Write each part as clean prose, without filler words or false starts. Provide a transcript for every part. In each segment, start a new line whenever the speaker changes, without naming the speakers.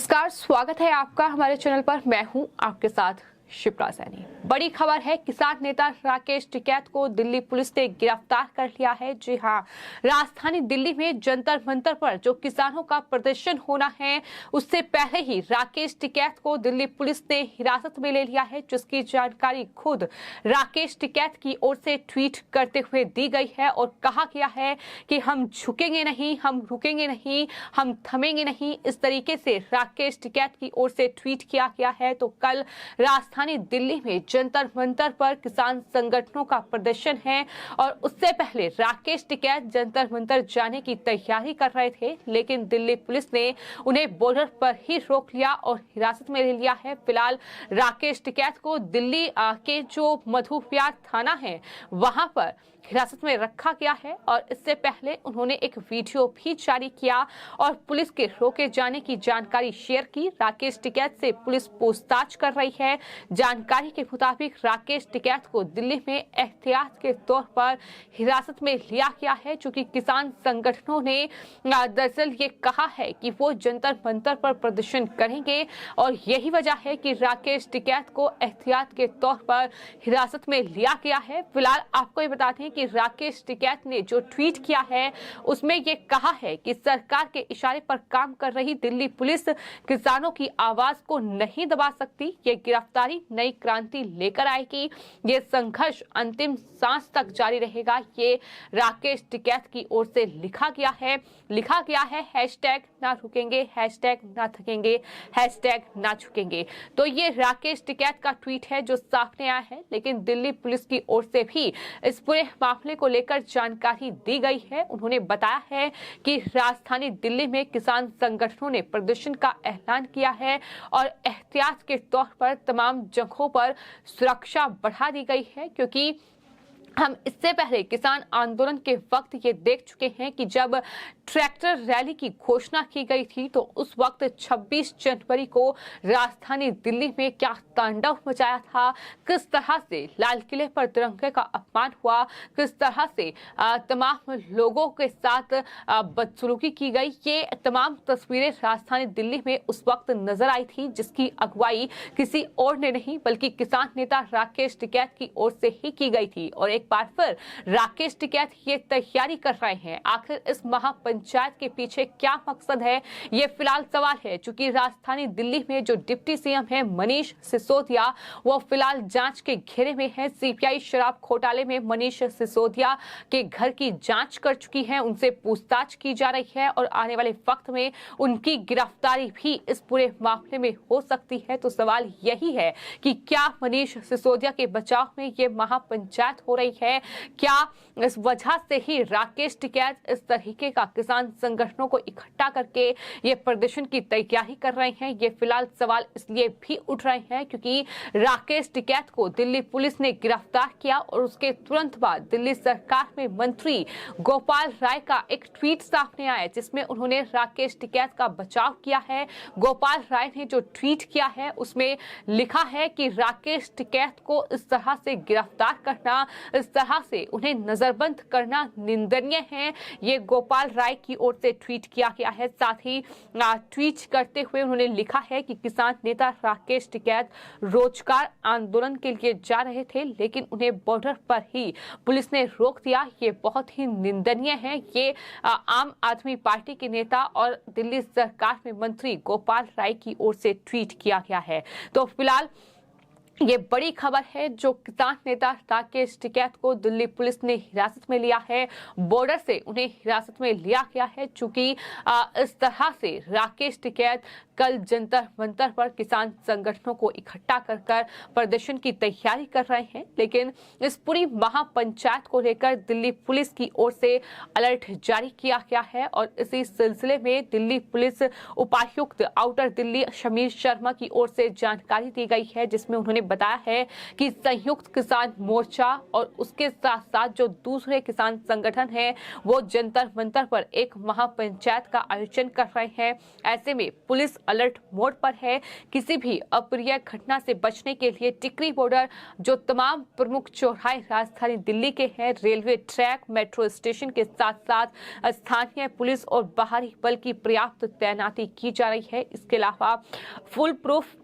नमस्कार, स्वागत है आपका हमारे चैनल पर। मैं हूं आपके साथ शिप्रा सैनी। बड़ी खबर है, किसान नेता राकेश टिकैत को दिल्ली पुलिस ने गिरफ्तार कर लिया है। जी हां, राजधानी दिल्ली में जंतर मंतर पर जो किसानों का प्रदर्शन होना है, उससे पहले ही राकेश टिकैत को दिल्ली पुलिस ने हिरासत में ले लिया है, जिसकी जानकारी खुद राकेश टिकैत की ओर से ट्वीट करते हुए दी गई है और कहा गया है कि हम झुकेंगे नहीं, हम रुकेंगे नहीं, हम थमेंगे नहीं। इस तरीके से राकेश टिकैत की ओर से ट्वीट किया गया है। तो कल राजधानी दिल्ली में जंतर मंतर पर किसान संगठनों का प्रदर्शन है और उससे पहले राकेश टिकैत जंतर मंतर जाने की तैयारी कर रहे थे, लेकिन दिल्ली पुलिस ने उन्हें बॉर्डर पर ही रोक लिया और हिरासत में ले लिया है। फिलहाल राकेश टिकैत को दिल्ली के जो मधुविहार थाना है वहां पर हिरासत में रखा गया है और इससे पहले उन्होंने एक वीडियो भी जारी किया और पुलिस के रोके जाने की जानकारी शेयर की। राकेश टिकैत से पुलिस पूछताछ कर रही है। जानकारी के मुताबिक राकेश टिकैत को दिल्ली में एहतियात के तौर पर हिरासत में लिया गया है, चूंकि किसान संगठनों ने दरअसल ये कहा है कि वो जंतर मंतर पर प्रदर्शन करेंगे और यही वजह है कि राकेश टिकैत को एहतियात के तौर पर हिरासत में लिया गया है। फिलहाल आपको ये बता दें कि राकेश टिकैत ने जो ट्वीट किया है उसमें ये कहा है कि सरकार के इशारे पर काम कर रही दिल्ली पुलिस किसानों की आवाज को नहीं दबा सकती। ये गिरफ्तारी नई क्रांति लेकर आएगी, ये संघर्ष अंतिम सांस तक जारी रहेगा। ये राकेश टिकैत की ओर से लिखा गया है हैशटैग ना रुकेंगे, हैशटैग ना थकेंगे, हैशटैग ना झुकेंगे। तो ये राकेश टिकैत का ट्वीट है जो सामने आया है, लेकिन दिल्ली पुलिस की ओर से भी इस पूरे मामले को लेकर जानकारी दी गई है। उन्होंने बताया है कि राजधानी दिल्ली में किसान संगठनों ने प्रदर्शन का ऐलान किया है और एहतियात के तौर पर तमाम जगहों पर सुरक्षा बढ़ा दी गई है, क्योंकि हम इससे पहले किसान आंदोलन के वक्त ये देख चुके हैं कि जब ट्रैक्टर रैली की घोषणा की गई थी तो उस वक्त 26 जनवरी को राजधानी दिल्ली में क्या तांडव मचाया था, किस तरह से लाल किले पर तिरंगे का अपमान हुआ, किस तरह से तमाम लोगों के साथ बदसलूकी की गई। ये तमाम तस्वीरें राजधानी दिल्ली में उस वक्त नजर आई थी, जिसकी अगुवाई किसी और ने नहीं बल्कि किसान नेता राकेश टिकैत की ओर से ही की गई थी। और एक बार फिर राकेश टिकैत ये तैयारी कर रहे हैं। आखिर इस महापंचायत के पीछे क्या मकसद है, ये फिलहाल सवाल है। चूंकि राजधानी दिल्ली में जो डिप्टी सीएम है मनीष सिसोदिया, वो फिलहाल जांच के घेरे में है। सीबीआई शराब घोटाले में मनीष सिसोदिया के घर की जांच कर चुकी है, उनसे पूछताछ की जा रही है और आने वाले वक्त में उनकी गिरफ्तारी भी इस पूरे मामले में हो सकती है। तो सवाल यही है कि क्या मनीष सिसोदिया के बचाव में ये महापंचायत हो रही है, क्या इस वजह से ही राकेश टिकैत इस तरीके का किसान संगठनों को इकट्ठा करके ये प्रदर्शन की तैयारी कर रहे हैं। ये फिलहाल सवाल इसलिए भी उठ रहे हैं क्योंकि राकेश टिकैत को दिल्ली पुलिस ने गिरफ्तार किया और उसके तुरंत बाद दिल्ली सरकार में मंत्री गोपाल राय का एक ट्वीट सामने आया, जिसमें उन्होंने राकेश टिकैत का बचाव किया है। गोपाल राय ने जो ट्वीट किया है उसमें लिखा है कि राकेश टिकैत को इस तरह से गिरफ्तार करना, इस तरह से उन्हें नजरबंद करना निंदनीय है। ये गोपाल राय की ओर से ट्वीट किया गया है। साथ ही ट्वीट करते हुए उन्होंने लिखा है कि किसान नेता राकेश टिकैत रोजगार आंदोलन के लिए जा रहे थे, लेकिन उन्हें बॉर्डर पर ही पुलिस ने रोक दिया। ये बहुत ही निंदनीय है। ये आम आदमी पार्टी के नेता और दिल्ली सरकार में मंत्री गोपाल राय की ओर से ट्वीट किया गया है। तो फिलहाल ये बड़ी खबर है, जो किसान नेता राकेश टिकैत को दिल्ली पुलिस ने हिरासत में लिया है। बॉर्डर से उन्हें हिरासत में लिया गया है, चूंकि इस तरह से राकेश टिकैत कल जंतर मंतर पर किसान संगठनों को इकट्ठा कर प्रदर्शन की तैयारी कर रहे हैं। लेकिन इस पूरी महापंचायत को लेकर दिल्ली पुलिस की ओर से अलर्ट जारी किया गया है और इसी सिलसिले में दिल्ली पुलिस उपायुक्त आउटर दिल्ली शमीर शर्मा की ओर से जानकारी दी गई है, जिसमें उन्होंने बताया है कि संयुक्त किसान मोर्चा और उसके साथ साथ जो दूसरे किसान संगठन हैं वो जंतर मंतर पर एक महापंचायत का आयोजन कर रहे हैं। ऐसे में पुलिस अलर्ट मोड पर है। किसी भी अप्रिय घटना से बचने के लिए टिकरी बॉर्डर जो तमाम प्रमुख चौराहे राजधानी दिल्ली के हैं, रेलवे ट्रैक, मेट्रो स्टेशन के साथ साथ स्थानीय पुलिस और बाहरी बल की पर्याप्त तैनाती की जा रही है। इसके अलावा full proof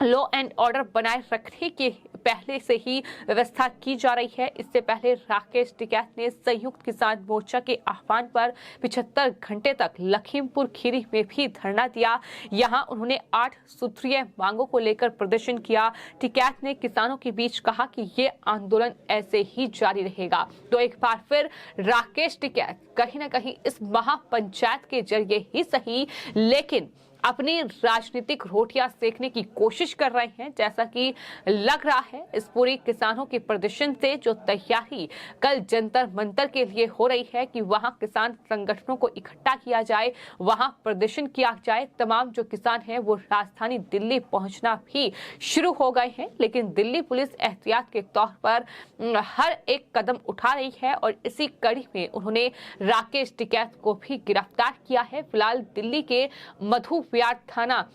law and order बनाए रखने की पहले से ही व्यवस्था की जा रही है। इससे पहले राकेश टिकैत ने संयुक्त किसान मोर्चा के आह्वान पर 75 घंटे तक लखीमपुर खीरी में भी धरना दिया। यहां उन्होंने 8 सूत्रीय मांगों को लेकर प्रदर्शन किया। टिकैत ने किसानों के बीच कहा कि ये आंदोलन ऐसे ही जारी रहेगा। तो एक बार फिर राकेश टिकैत कहीं न कहीं इस महापंचायत के जरिए ही सही, लेकिन अपनी राजनीतिक रोटियां सेकने की कोशिश कर रहे हैं, जैसा कि लग रहा है इस पूरी किसानों के प्रदर्शन से। जो तैयारी कल जंतर मंतर के लिए हो रही है कि वहां किसान संगठनों को इकट्ठा किया जाए, वहां प्रदर्शन किया जाए। तमाम जो किसान हैं वो राजधानी दिल्ली पहुंचना भी शुरू हो गए हैं, लेकिन दिल्ली पुलिस एहतियात के तौर पर हर एक कदम उठा रही है और इसी कड़ी में उन्होंने राकेश टिकैत को भी गिरफ्तार किया है। फिलहाल दिल्ली के मधु विहार थाना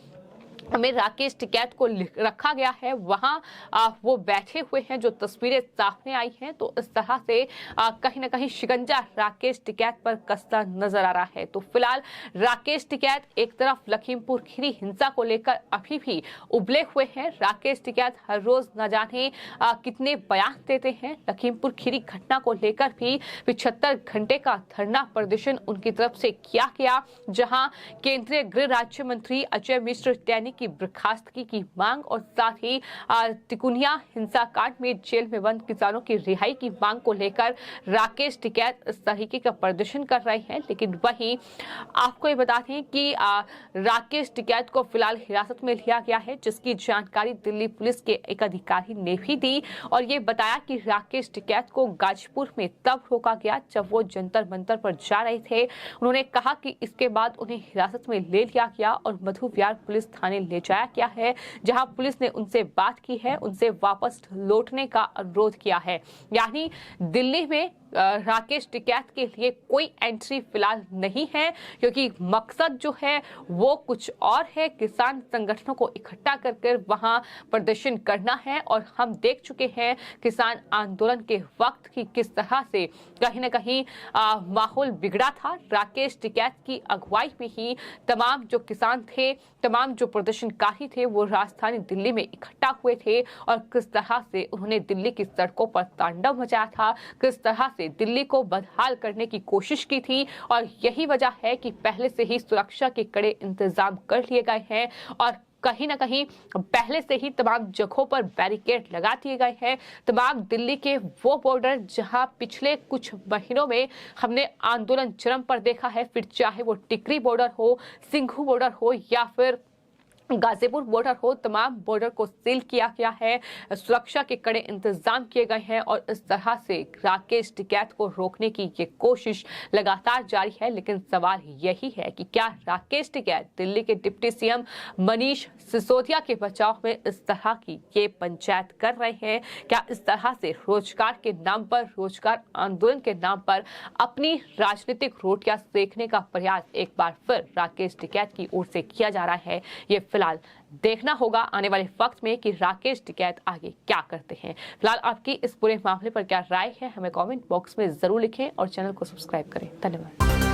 में राकेश टिकैत को रखा गया है। वहां वो बैठे हुए हैं। जो तस्वीरें सामने आई हैं तो इस तरह से कहीं ना कहीं शिकंजा राकेश टिकैत पर कसता नजर आ रहा है। तो फिलहाल राकेश टिकैत एक तरफ लखीमपुर खीरी हिंसा को लेकर अभी भी उबले हुए हैं। राकेश टिकैत हर रोज न जाने कितने बयान देते हैं। लखीमपुर खीरी घटना को लेकर भी 75 घंटे का धरना प्रदर्शन उनकी तरफ से किया गया, जहां केंद्रीय गृह राज्य मंत्री अजय मिश्र टैनी की बर्खास्तगी की मांग और साथ ही तिकुनिया हिंसा कांड में जेल में बंद किसानों की रिहाई की मांग को लेकर राकेश टिकैत इस तरीके का प्रदर्शन कर रहे हैं। लेकिन वहीं आपको ये बता दें कि राकेश टिकैत को फिलहाल हिरासत में लिया गया है, जिसकी जानकारी दिल्ली पुलिस के एक अधिकारी ने भी दी और ये बताया कि राकेश टिकैत को गाजीपुर में तब रोका गया जब वो जंतर मंतर पर जा रहे थे। उन्होंने कहा कि इसके बाद उन्हें हिरासत में ले लिया गया और मधु विहार पुलिस थाने ले जाया गया है, जहां पुलिस ने उनसे बात की है, उनसे वापस लौटने का अनुरोध किया है। यानी दिल्ली में राकेश टिकैत के लिए कोई एंट्री फिलहाल नहीं है, क्योंकि मकसद जो है वो कुछ और है, किसान संगठनों को इकट्ठा कर वहां प्रदर्शन करना है। और हम देख चुके हैं किसान आंदोलन के वक्त की किस तरह से कहीं ना कहीं माहौल बिगड़ा था। राकेश टिकैत की अगुवाई में ही तमाम जो किसान थे, तमाम जो प्रदर्शनकारी थे वो राजधानी दिल्ली में इकट्ठा हुए थे और किस तरह से उन्होंने दिल्ली की सड़कों पर तांडव मचाया था, किस तरह से दिल्ली को बदहाल करने की कोशिश की थी। और यही वजह है कि पहले से ही सुरक्षा के कड़े इंतजाम कर लिए गए हैं और कहीं ना कहीं पहले से ही तमाम जगहों पर बैरिकेड लगा दिए गए हैं। तमाम दिल्ली के वो बॉर्डर जहां पिछले कुछ महीनों में हमने आंदोलन चरम पर देखा है, फिर चाहे वो टिकरी बॉर्डर हो, सिंघू बॉर्डर हो या फिर गाजीपुर बॉर्डर हो, तमाम बॉर्डर को सील किया गया है, सुरक्षा के कड़े इंतजाम किए गए हैं और इस तरह से राकेश टिकैत को रोकने की ये कोशिश लगातार जारी है। लेकिन सवाल यही है कि क्या राकेश टिकैत दिल्ली के डिप्टी सीएम मनीष सिसोदिया के बचाव में इस तरह की ये पंचायत कर रहे हैं? क्या इस तरह से रोजगार के नाम पर, रोजगार आंदोलन के नाम पर अपनी राजनीतिक रोटियां सेकने का प्रयास एक बार फिर राकेश टिकैत की ओर से किया जा रहा है? ये फिलहाल देखना होगा आने वाले वक्त में कि राकेश टिकैत आगे क्या करते हैं। फिलहाल आपकी इस पूरे मामले पर क्या राय है, हमें कमेंट बॉक्स में जरूर लिखें और चैनल को सब्सक्राइब करें। धन्यवाद।